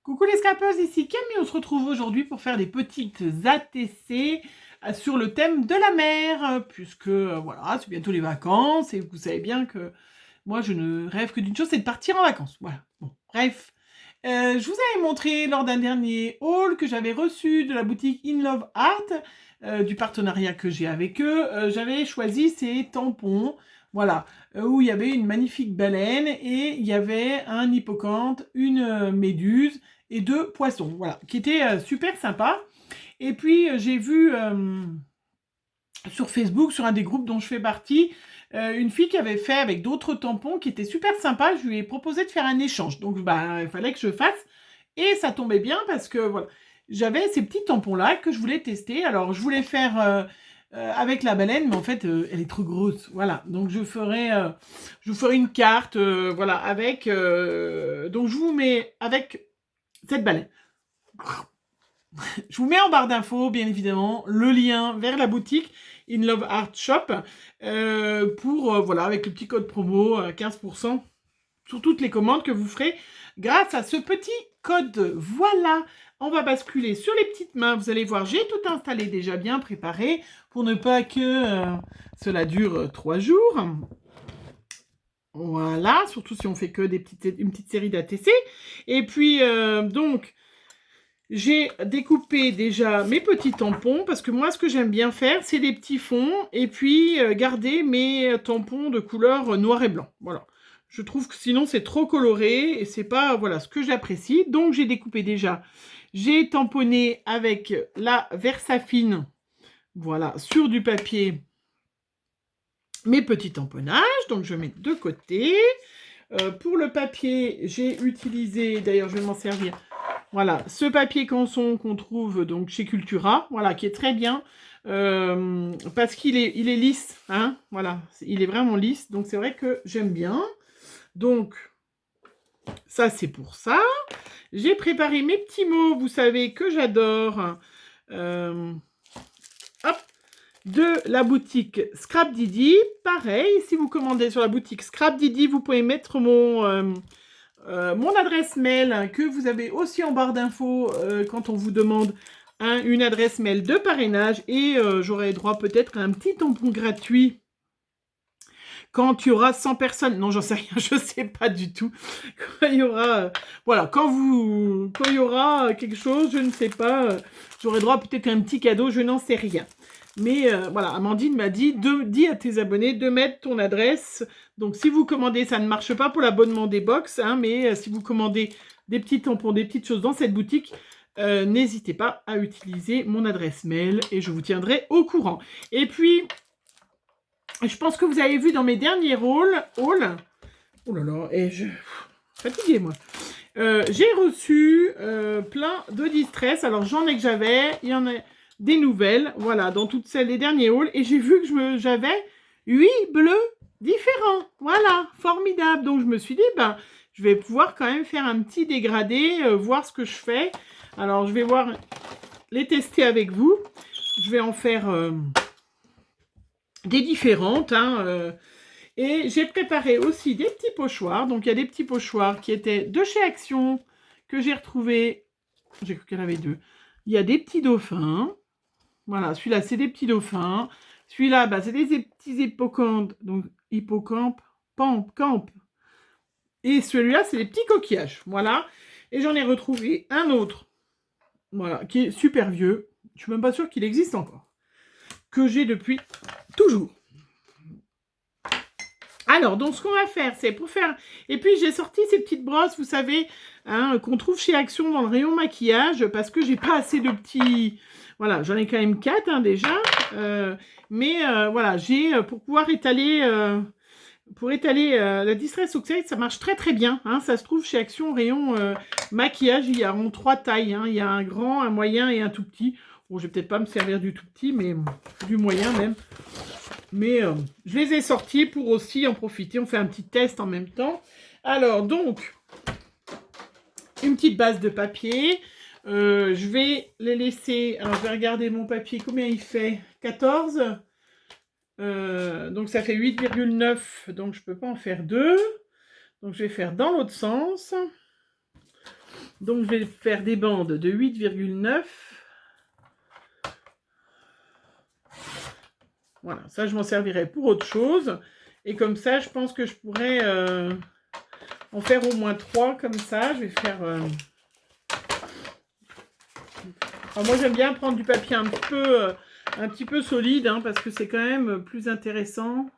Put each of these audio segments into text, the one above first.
Coucou les scrapeuses, ici Camille, on se retrouve aujourd'hui pour faire des petites ATC sur le thème de la mer, puisque voilà, c'est bientôt les vacances et vous savez bien que moi je ne rêve que d'une chose, c'est de partir en vacances. Voilà, bon, bref. Je vous avais montré lors d'un dernier haul que j'avais reçu de la boutique In Love Art, du partenariat que j'ai avec eux. J'avais choisi ces tampons, voilà, où il y avait une magnifique baleine et il y avait un hippocampe, une méduse et deux poissons, voilà, qui étaient super sympas. Et puis j'ai vu sur Facebook, sur un des groupes dont je fais partie, une fille qui avait fait avec d'autres tampons qui étaient super sympas. Je lui ai proposé de faire un échange. Donc, il fallait que je fasse. Et ça tombait bien parce que voilà, j'avais ces petits tampons-là que je voulais tester. Alors, je voulais faire avec la baleine, mais en fait, elle est trop grosse. Voilà. Donc, je vous ferai une carte, voilà, avec. Donc, je vous mets avec cette baleine. Je vous mets en barre d'infos, bien évidemment, le lien vers la boutique In Love Art Shop pour, voilà, avec le petit code promo, 15% sur toutes les commandes que vous ferez grâce à ce petit code. Voilà, on va basculer sur les petites mains. Vous allez voir, j'ai tout installé déjà bien préparé pour ne pas que cela dure 3 jours. Voilà, surtout si on fait que une petite série d'ATC. Et puis, donc... J'ai découpé déjà mes petits tampons parce que moi, ce que j'aime bien faire, c'est des petits fonds et puis garder mes tampons de couleur noir et blanc. Voilà. Je trouve que sinon, c'est trop coloré et c'est pas voilà, ce que j'apprécie. Donc, j'ai découpé déjà. J'ai tamponné avec la Versafine, voilà, sur du papier, mes petits tamponnages. Donc, je mets de côté. Pour le papier, j'ai utilisé, d'ailleurs, je vais m'en servir. Voilà, ce papier canson qu'on trouve donc chez Cultura, voilà, qui est très bien, parce qu'il est lisse, hein, voilà, il est vraiment lisse, donc c'est vrai que j'aime bien. Donc, ça c'est pour ça. J'ai préparé mes petits mots, vous savez, que j'adore, hop, de la boutique Scrap Didi. Pareil, si vous commandez sur la boutique Scrap Didi, vous pouvez mettre mon adresse mail que vous avez aussi en barre d'infos quand on vous demande une adresse mail de parrainage et j'aurai droit peut-être à un petit tampon gratuit quand il y aura 100 personnes. Non, j'en sais rien, je sais pas du tout. Quand il y aura, voilà, quand il y aura quelque chose, je ne sais pas, j'aurai droit peut-être à un petit cadeau, je n'en sais rien. Mais voilà, Amandine m'a dit, dis à tes abonnés de mettre ton adresse. Donc, si vous commandez, ça ne marche pas pour l'abonnement des box, hein, mais si vous commandez des petits tampons, des petites choses dans cette boutique, n'hésitez pas à utiliser mon adresse mail et je vous tiendrai au courant. Et puis, je pense que vous avez vu dans mes derniers hauls, oh là là, et je... fatiguée, moi. J'ai reçu plein de distress. Alors, j'en ai que j'avais, il y en a des nouvelles, voilà, dans toutes celles des derniers hauls. Et j'ai vu que j'avais 8 bleus différents. Voilà, formidable. Donc, je me suis dit, ben, je vais pouvoir quand même faire un petit dégradé, voir ce que je fais. Alors, je vais les tester avec vous. Je vais en faire des différentes, hein, et j'ai préparé aussi des petits pochoirs. Donc, il y a des petits pochoirs qui étaient de chez Action, que j'ai retrouvés. J'ai cru qu'il y en avait 2. Il y a des petits dauphins. Voilà, celui-là, c'est des petits dauphins. Celui-là, bah, c'est des petits hippocampes. Donc, hippocampe, camp. Et celui-là, c'est des petits coquillages. Voilà. Et j'en ai retrouvé un autre. Voilà, qui est super vieux. Je suis même pas sûre qu'il existe encore. Que j'ai depuis toujours. Alors, donc, ce qu'on va faire, c'est pour faire... Et puis, j'ai sorti ces petites brosses, vous savez, hein, qu'on trouve chez Action dans le rayon maquillage, parce que j'ai pas assez de petits... Voilà, j'en ai quand même 4 hein, déjà. Voilà, j'ai, pour pouvoir étaler... la Distress Oxide, ça marche très très bien. Hein, ça se trouve chez Action rayon maquillage. Il y a en 3 tailles. Hein, il y a un grand, un moyen et un tout petit. Bon, je vais peut-être pas me servir du tout petit, mais du moyen même. Mais je les ai sortis pour aussi en profiter. On fait un petit test en même temps. Alors, donc, une petite base de papier. Je vais les laisser... Alors, je vais regarder mon papier. Combien il fait? 14. Donc, ça fait 8,9. Donc, je ne peux pas en faire 2. Donc, je vais faire dans l'autre sens. Donc, je vais faire des bandes de 8,9. Voilà, ça, je m'en servirai pour autre chose. Et comme ça, je pense que je pourrais en faire au moins 3 comme ça. Je vais faire... Alors, moi, j'aime bien prendre du papier un petit peu solide, hein, parce que c'est quand même plus intéressant.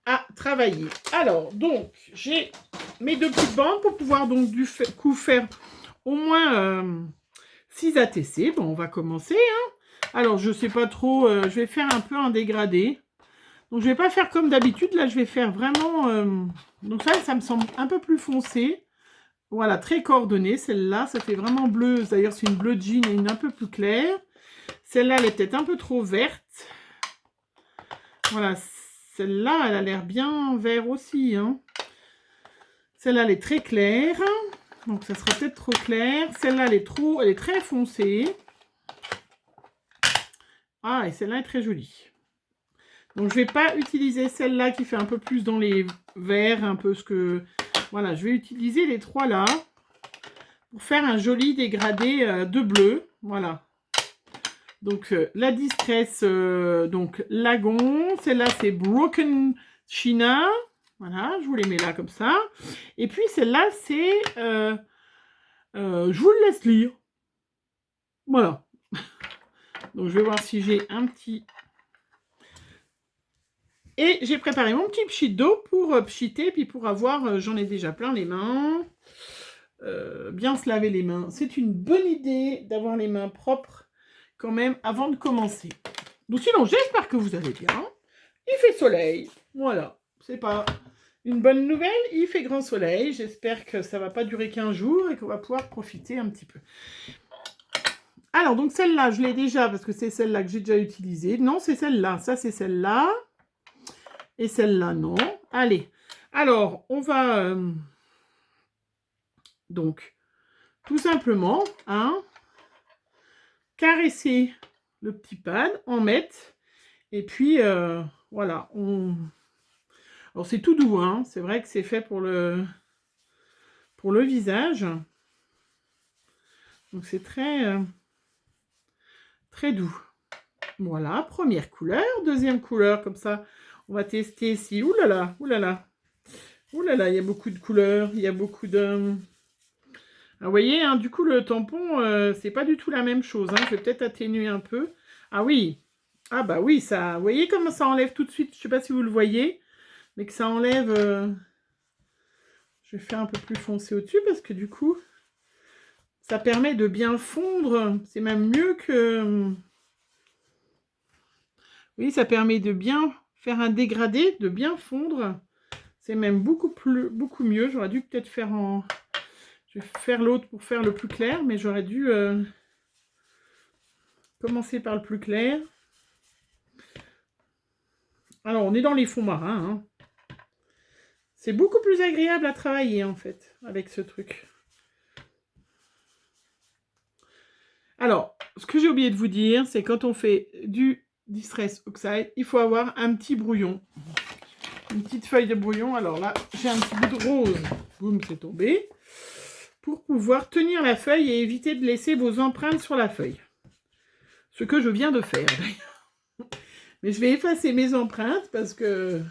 À travailler. Alors, donc, j'ai mes 2 petites bandes pour pouvoir donc du coup faire au moins 6 ATC. Bon, on va commencer. Hein. Alors, je sais pas trop, je vais faire un peu un dégradé. Donc, je vais pas faire comme d'habitude. Là, je vais faire vraiment... donc ça me semble un peu plus foncé. Voilà, très coordonnée. Celle-là, ça fait vraiment bleu. D'ailleurs, c'est une bleu jean et une un peu plus claire. Celle-là, elle est peut-être un peu trop verte. Voilà, celle-là, elle a l'air bien vert aussi. Hein. Celle-là, elle est très claire. Donc, ça sera peut-être trop clair. Celle-là, elle est très foncée. Ah, et celle-là est très jolie. Donc, je ne vais pas utiliser celle-là qui fait un peu plus dans les verts, un peu ce que... Voilà, je vais utiliser les 3 là pour faire un joli dégradé de bleu. Voilà. Donc, la Distress, donc Lagon. Celle-là, c'est Broken China. Voilà, je vous les mets là comme ça. Et puis, celle-là, c'est... je vous le laisse lire. Voilà. Donc, je vais voir si j'ai un petit... Et j'ai préparé mon petit pchit d'eau pour pchiter, puis pour avoir... j'en ai déjà plein les mains. Bien se laver les mains. C'est une bonne idée d'avoir les mains propres quand même avant de commencer. Donc sinon, j'espère que vous allez bien. Il fait soleil. Voilà. C'est pas une bonne nouvelle. Il fait grand soleil. J'espère que ça va pas durer qu'un jour et qu'on va pouvoir profiter un petit peu. Alors, donc celle-là, je l'ai déjà parce que c'est celle-là que j'ai déjà utilisée. Non, c'est celle-là. Ça, c'est celle-là. Et celle-là, non. Allez. Alors, on va... donc, tout simplement, hein, caresser le petit pad, en mettre. Et puis, voilà. Alors, c'est tout doux. Hein. C'est vrai que c'est fait pour le visage. Donc, c'est très... très doux. Voilà, première couleur. Deuxième couleur, comme ça, on va tester si... Ouh là là, ouh là là. Ouh là là, il y a beaucoup de couleurs. Il y a beaucoup de... Ah, vous voyez, hein, du coup, le tampon, c'est pas du tout la même chose. Hein. Je vais peut-être atténuer un peu. Ah oui. Ah bah oui, ça... Vous voyez comment ça enlève tout de suite? Je sais pas si vous le voyez, mais que ça enlève... Je vais faire un peu plus foncé au-dessus parce que du coup, ça permet de bien fondre. C'est même mieux que... Oui, ça permet de bien faire un dégradé, de bien fondre. C'est même beaucoup mieux. J'aurais dû peut-être faire en... Je vais faire l'autre pour faire le plus clair, mais j'aurais dû commencer par le plus clair. Alors, on est dans les fonds marins. Hein. C'est beaucoup plus agréable à travailler, en fait, avec ce truc. Alors, ce que j'ai oublié de vous dire, c'est quand on fait du Distress Oxide, il faut avoir un petit brouillon. Une petite feuille de brouillon. Alors là, j'ai un petit bout de rose. Boum, c'est tombé. Pour pouvoir tenir la feuille et éviter de laisser vos empreintes sur la feuille. Ce que je viens de faire, d'ailleurs. Mais je vais effacer mes empreintes parce que...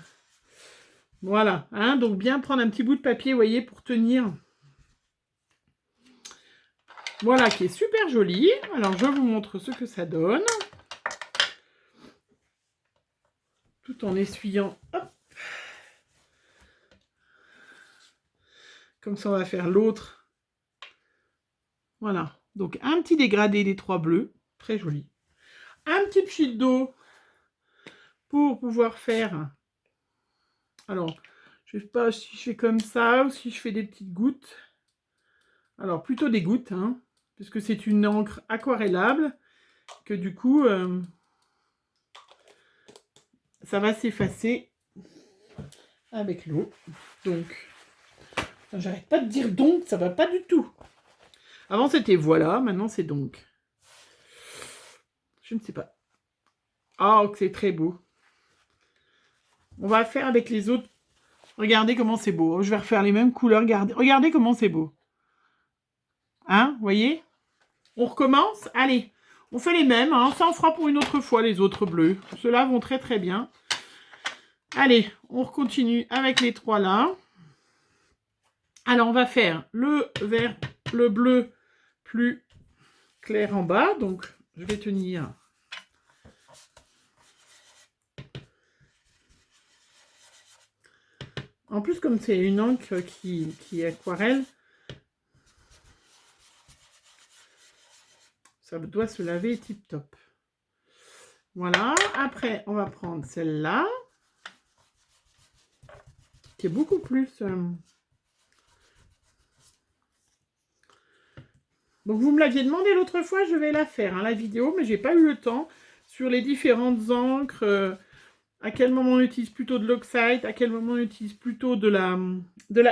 Voilà. Hein, donc, bien prendre un petit bout de papier, vous voyez, pour tenir... Voilà, qui est super joli. Alors, je vous montre ce que ça donne. Tout en essuyant. Hop. Comme ça, on va faire l'autre. Voilà. Donc, un petit dégradé des 3 bleus. Très joli. Un petit pchit d'eau pour pouvoir faire... Alors, je ne sais pas si je fais comme ça ou si je fais des petites gouttes. Alors, plutôt des gouttes, hein, puisque c'est une encre aquarellable que du coup, ça va s'effacer avec l'eau. Donc, j'arrête pas de dire donc, ça va pas du tout. Avant, c'était voilà, maintenant, c'est donc. Je ne sais pas. Ah, oh, c'est très beau. On va faire avec les autres. Regardez comment c'est beau. Je vais refaire les mêmes couleurs. Regardez comment c'est beau. Hein, vous voyez? On recommence? Allez, on fait les mêmes. Hein. Ça, on fera pour une autre fois les autres bleus. Ceux-là vont très très bien. Allez, on continue avec les 3 là. Alors, on va faire le vert, le bleu plus clair en bas. Donc, je vais tenir. En plus, comme c'est une encre qui est aquarelle, ça doit se laver tip top. Voilà. Après, on va prendre celle-là, qui est beaucoup plus... Donc, vous me l'aviez demandé l'autre fois, je vais la faire, hein, la vidéo, mais j'ai pas eu le temps sur les différentes encres. À quel moment on utilise plutôt de l'oxide, à quel moment on utilise plutôt de la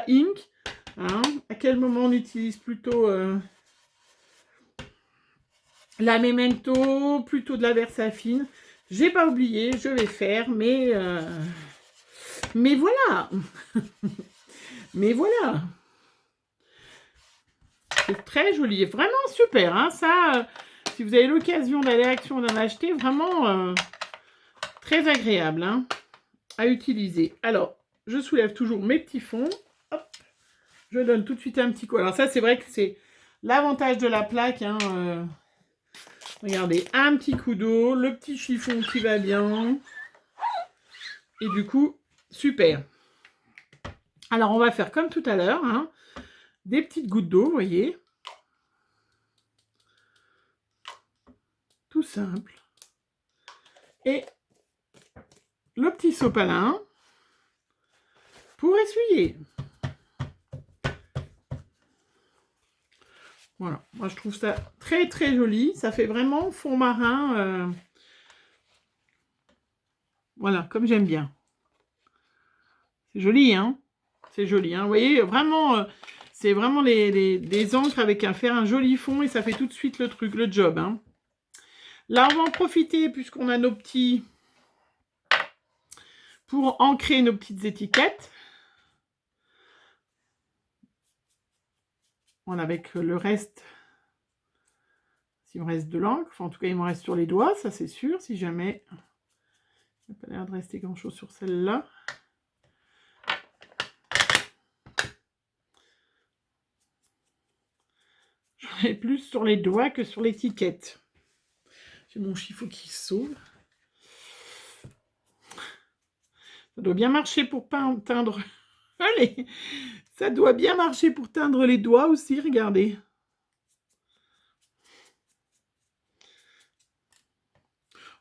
ink, hein, à quel moment on utilise plutôt la Memento, plutôt de la Versafine. J'ai pas oublié, je vais faire, mais voilà. Mais voilà. C'est très joli, vraiment super. Hein, ça, si vous avez l'occasion d'aller à Action d'en acheter, vraiment très agréable hein, à utiliser. Alors, je soulève toujours mes petits fonds. Hop, je donne tout de suite un petit coup. Alors ça, c'est vrai que c'est l'avantage de la plaque. Hein, regardez, un petit coup d'eau, le petit chiffon qui va bien. Et du coup, super. Alors, on va faire comme tout à l'heure. Hein, des petites gouttes d'eau, vous voyez. Tout simple. Et le petit sopalin pour essuyer. Voilà, moi je trouve ça très très joli. Ça fait vraiment fond marin. Voilà, comme j'aime bien. C'est joli, hein? C'est joli, hein? Vous voyez, vraiment, c'est vraiment des encres avec faire un joli fond et ça fait tout de suite le truc, le job. Hein. Là, on va en profiter puisqu'on a nos petits... pour ancrer nos petites étiquettes. Voilà, avec le reste... S'il me reste de l'encre, enfin, en tout cas, il me reste sur les doigts, ça c'est sûr, si jamais... Il n'y a pas l'air de rester grand-chose sur celle-là. J'en ai plus sur les doigts que sur l'étiquette. J'ai mon chiffon qui sauve. Ça doit bien marcher pour teindre... Allez, ça doit bien marcher pour teindre les doigts aussi, regardez.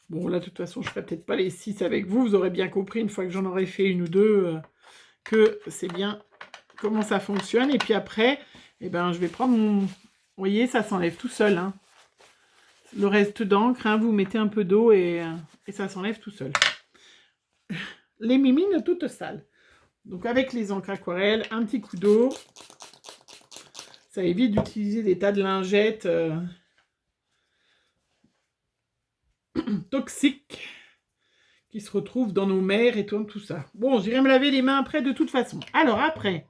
Bon, là, de toute façon, je ne ferai peut-être pas les 6 avec vous. Vous aurez bien compris, une fois que j'en aurai fait une ou deux, que c'est bien comment ça fonctionne. Et puis après, eh ben, je vais prendre mon... Vous voyez, ça s'enlève tout seul. Hein. Le reste d'encre, hein, vous mettez un peu d'eau et ça s'enlève tout seul. Les mimines toutes sales. Donc, avec les encres aquarelles, un petit coup d'eau. Ça évite d'utiliser des tas de lingettes... toxiques qui se retrouvent dans nos mers et tout ça. Bon, j'irai me laver les mains après de toute façon. Alors après,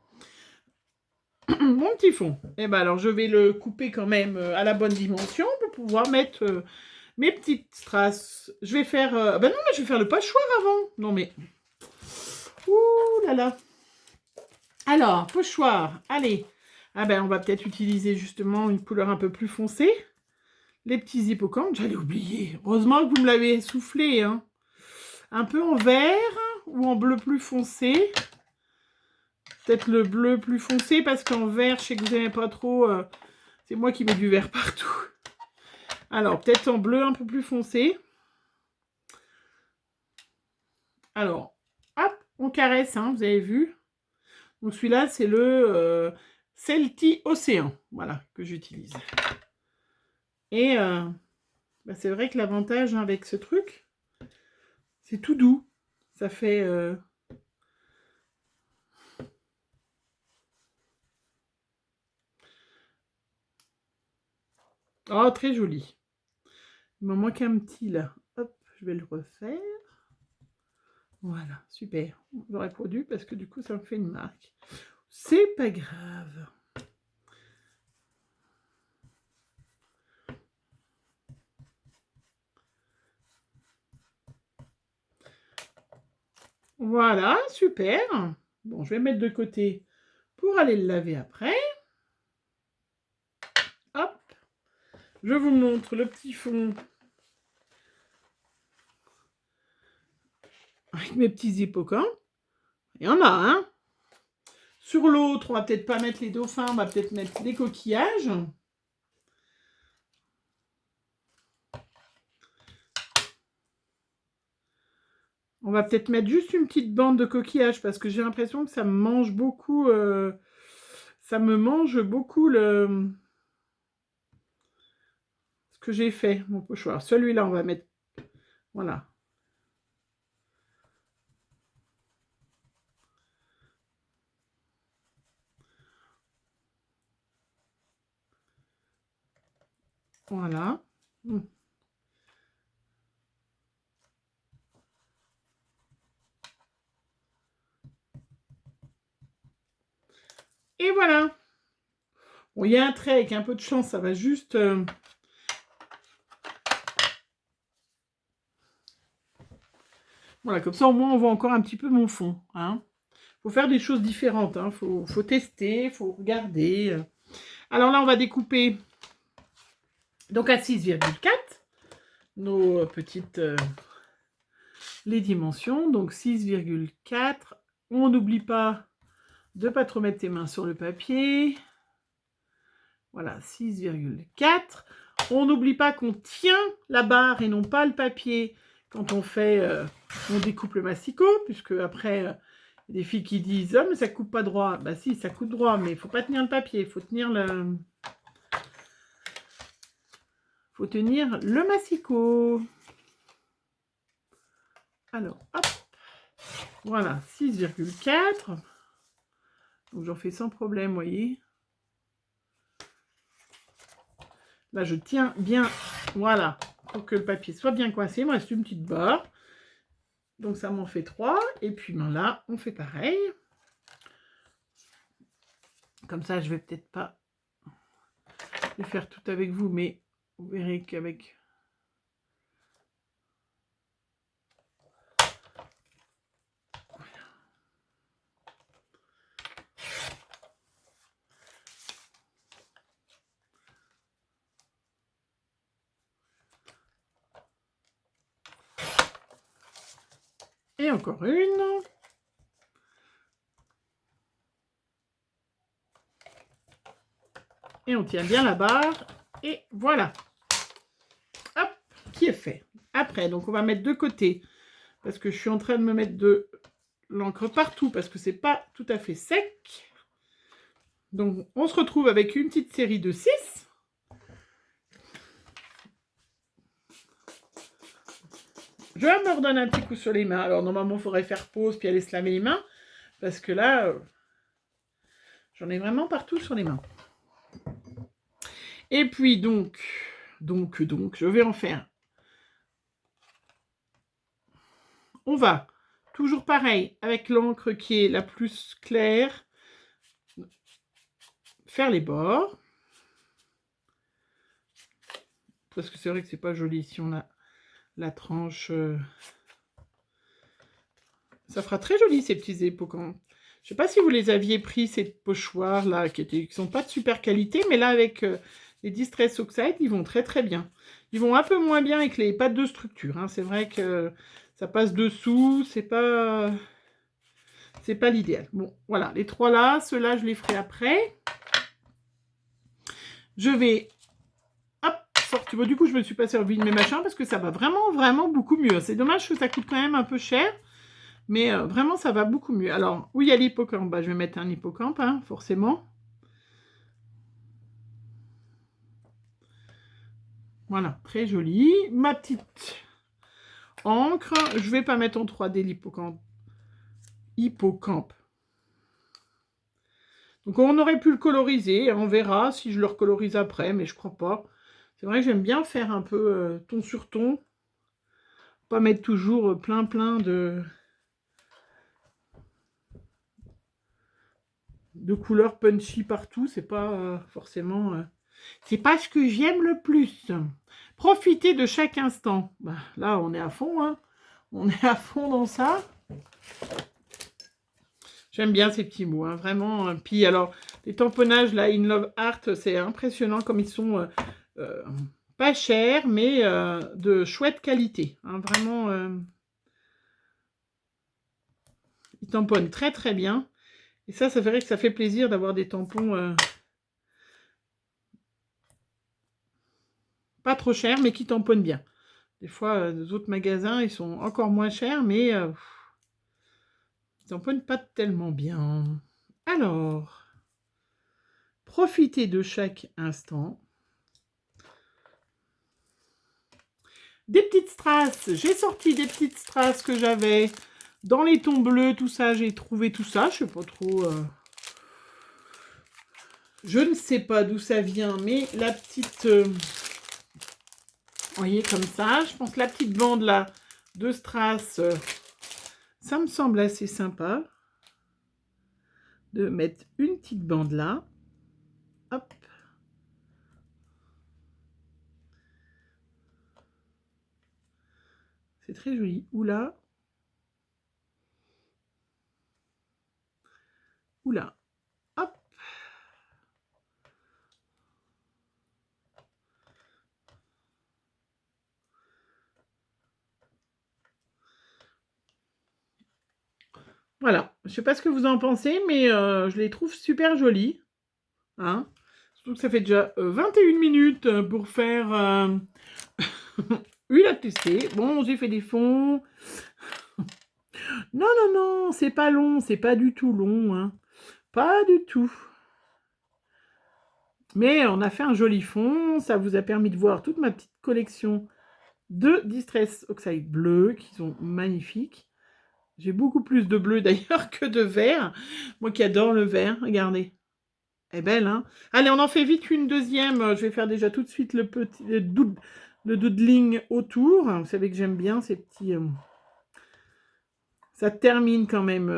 mon petit fond. Eh ben alors, je vais le couper quand même à la bonne dimension pour pouvoir mettre mes petites strass. Je vais faire... ben non, mais je vais faire le pochoir avant. Non mais... Ouh là là. Alors, pochoir. Allez. Ah ben, on va peut-être utiliser justement une couleur un peu plus foncée. Les petits hippocampes, j'allais oublier. Heureusement que vous me l'avez soufflé. Hein. Un peu en vert ou en bleu plus foncé. Peut-être le bleu plus foncé parce qu'en vert, je sais que vous n'aimez pas trop. C'est moi qui mets du vert partout. Alors, peut-être en bleu un peu plus foncé. Alors, hop, on caresse, hein, vous avez vu. Donc celui-là, c'est le Celti Océan. Voilà, que j'utilise. Et bah, c'est vrai que l'avantage hein, avec ce truc, c'est tout doux. Ça fait... Oh, très joli. Il m'en manque un petit là. Hop, je vais le refaire. Voilà, super. J'aurais produit parce que du coup, ça me fait une marque. C'est pas grave. Voilà, super. Bon, je vais mettre de côté pour aller le laver après. Hop. Je vous montre le petit fond avec mes petits hippocampes. Il y en a, hein. Sur l'autre, on va peut-être pas mettre les dauphins, on va peut-être mettre les coquillages. On va peut-être mettre juste une petite bande de coquillages parce que j'ai l'impression que ça me mange beaucoup. Ça me mange beaucoup ce que j'ai fait, mon pochoir. Celui-là, on va mettre. Voilà. Voilà. Et voilà. Bon, il y a un trait avec un peu de chance, ça va juste... Voilà, comme ça, au moins, on voit encore un petit peu mon fond. Hein. Faut faire des choses différentes. Hein. Faut tester, faut regarder. Alors là, on va découper donc à 6,4 nos petites... les dimensions. Donc 6,4. On n'oublie pas de ne pas trop mettre tes mains sur le papier. Voilà, 6,4. On n'oublie pas qu'on tient la barre et non pas le papier quand on fait, on découpe le massicot, puisque après, il y a des filles qui disent « Oh, mais ça coupe pas droit ». Bah si, ça coupe droit, mais il ne faut pas tenir le papier, il faut tenir le... faut tenir le massicot. Alors, hop. Voilà, 6,4. Donc j'en fais sans problème, vous voyez. Là, je tiens bien, voilà, pour que le papier soit bien coincé. Il me reste une petite barre. Donc, ça m'en fait 3. Et puis, ben là, on fait pareil. Comme ça, je vais peut-être pas le faire tout avec vous, mais vous verrez qu'avec... Et encore une. Et on tient bien la barre. Et voilà. Hop, qui est fait. Après, donc on va mettre de côté. Parce que je suis en train de me mettre de l'encre partout. Parce que c'est pas tout à fait sec. Donc on se retrouve avec une petite série de 6. Je me redonne un petit coup sur les mains. Alors, normalement, il faudrait faire pause puis aller se laver les mains. Parce que là, j'en ai vraiment partout sur les mains. Et puis, donc, je vais en faire. On va, toujours pareil, avec l'encre qui est la plus claire, faire les bords. Parce que c'est vrai que c'est pas joli si on a la tranche... Ça fera très joli ces petits hippocampes. Je sais pas si vous les aviez pris, ces pochoirs là, qui sont pas de super qualité, mais là avec les Distress Oxide, ils vont très très bien. Ils vont un peu moins bien avec les pattes de structure. Hein. C'est vrai que ça passe dessous, c'est pas l'idéal. Bon, voilà, les 3 là, ceux-là je les ferai après. Je vais... Hop, sortir. Bon, du coup, je me suis pas servi de mes machins parce que ça va vraiment, vraiment beaucoup mieux. C'est dommage que ça coûte quand même un peu cher. Mais vraiment, ça va beaucoup mieux. Alors, où il y a l'hippocampe, bah, je vais mettre un hippocampe, hein, forcément. Voilà, très joli. Ma petite encre. Je ne vais pas mettre en 3D l'hippocampe. Donc, on aurait pu le coloriser. On verra si je le recolorise après, mais je crois pas. C'est vrai que j'aime bien faire un peu ton sur ton. Pas mettre toujours plein de... de couleurs punchy partout, c'est pas forcément... c'est pas ce que j'aime le plus. Profitez de chaque instant. Bah, là, on est à fond, hein. On est à fond dans ça. J'aime bien ces petits mots, hein, vraiment. Puis alors, les tamponnages, là, In Love Art, c'est impressionnant comme ils sont pas chers, mais de chouette qualité. Hein, vraiment, ils tamponnent très très bien. Et ça verrait que ça fait plaisir d'avoir des tampons pas trop chers, mais qui tamponnent bien. Des fois, les autres magasins, ils sont encore moins chers, mais ils tamponnent pas tellement bien. Alors, profitez de chaque instant. Des petites strass. J'ai sorti des petites strass que j'avais dans les tons bleus, tout ça. J'ai trouvé tout ça. Je sais pas trop... Je ne sais pas d'où ça vient, mais la petite... vous voyez, comme ça. Je pense que la petite bande là de strass, ça me semble assez sympa. De mettre une petite bande là. Hop. C'est très joli. Oula. Oula. Hop. Voilà. Je ne sais pas ce que vous en pensez, mais je les trouve super jolies. Hein. Surtout que ça fait déjà 21 minutes pour faire une à tester. Bon, j'ai fait des fonds. Non, non, non, c'est pas long. C'est pas du tout long. Hein. Pas du tout. Mais on a fait un joli fond. Ça vous a permis de voir toute ma petite collection de Distress Oxide bleu qui sont magnifiques. J'ai beaucoup plus de bleu d'ailleurs que de vert. Moi qui adore le vert, regardez. Elle est belle, hein? Allez, on en fait vite une deuxième. Je vais faire déjà tout de suite le doodling autour. Vous savez que j'aime bien ces petits... Ça termine quand même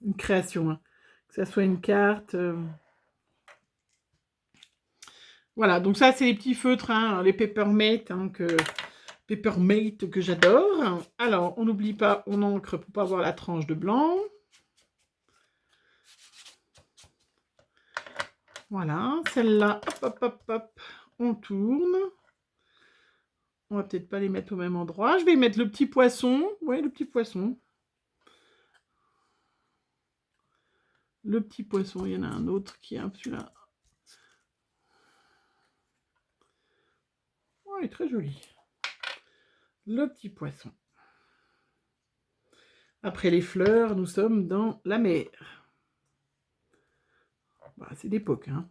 une création. Hein. Que ça soit une carte... Voilà, donc ça, c'est les petits feutres, hein, les Papermate, que j'adore. Alors, on n'oublie pas, on encre pour pas avoir la tranche de blanc. Voilà, celle-là, hop, hop, hop, hop, on tourne. On va peut-être pas les mettre au même endroit. Je vais mettre le petit poisson. Oui, le petit poisson. Le petit poisson, il y en a un autre qui est un celui-là. Oh, il est très joli. Le petit poisson. Après les fleurs, nous sommes dans la mer. Bah, c'est d'époque, hein.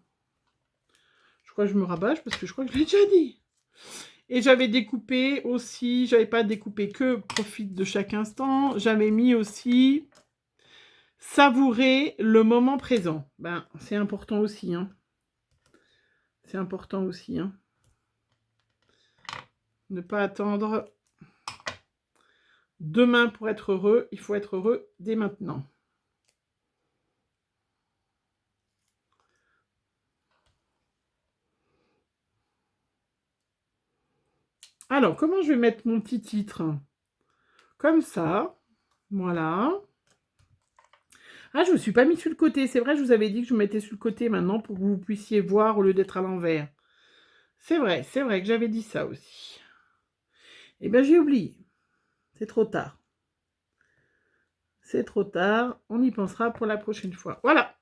Je crois que je me rabâche parce que je crois que je l'ai déjà dit. Et j'avais découpé aussi, j'avais pas découpé que profite de chaque instant, j'avais mis aussi savourer le moment présent. Ben, c'est important aussi, hein. C'est important aussi, hein. Ne pas attendre demain pour être heureux, il faut être heureux dès maintenant. Alors, comment je vais mettre mon petit titre? Comme ça, voilà. Ah, je ne me suis pas mis sur le côté. C'est vrai, je vous avais dit que je me mettais sur le côté maintenant pour que vous puissiez voir au lieu d'être à l'envers. C'est vrai que j'avais dit ça aussi. Eh bien, j'ai oublié. C'est trop tard. C'est trop tard. On y pensera pour la prochaine fois. Voilà.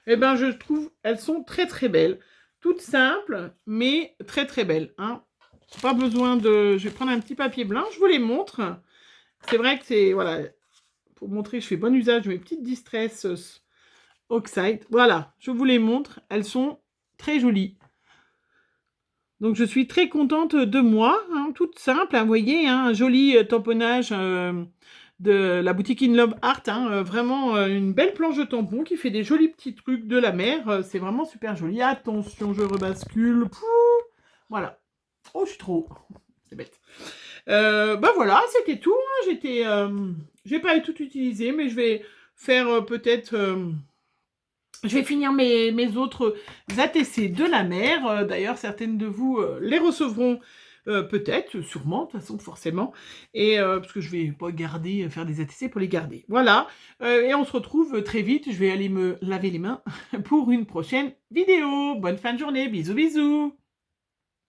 Eh bien, je trouve elles sont très très belles. Toutes simples, mais très très belles. Hein. Pas besoin de... Je vais prendre un petit papier blanc. Je vous les montre. C'est vrai que c'est... Voilà. Pour montrer que je fais bon usage de mes petites Distress Oxide. Voilà. Je vous les montre. Elles sont très jolies. Donc, je suis très contente de moi. Hein, toute simple. Hein, vous voyez, hein, un joli tamponnage... de la boutique In Love Art, hein, vraiment une belle planche de tampons qui fait des jolis petits trucs de la mer, c'est vraiment super joli. Attention, je rebascule. Pouh, voilà. Oh, je suis trop... C'est bête. Bah voilà, c'était tout. Hein. J'ai pas tout utilisé, mais je vais faire peut-être... je vais finir mes autres ATC de la mer. D'ailleurs, certaines de vous les recevront peut-être, sûrement, de toute façon, forcément. Et parce que je vais pas garder, faire des ATC pour les garder. Voilà. Et on se retrouve très vite. Je vais aller me laver les mains pour une prochaine vidéo. Bonne fin de journée. Bisous, bisous.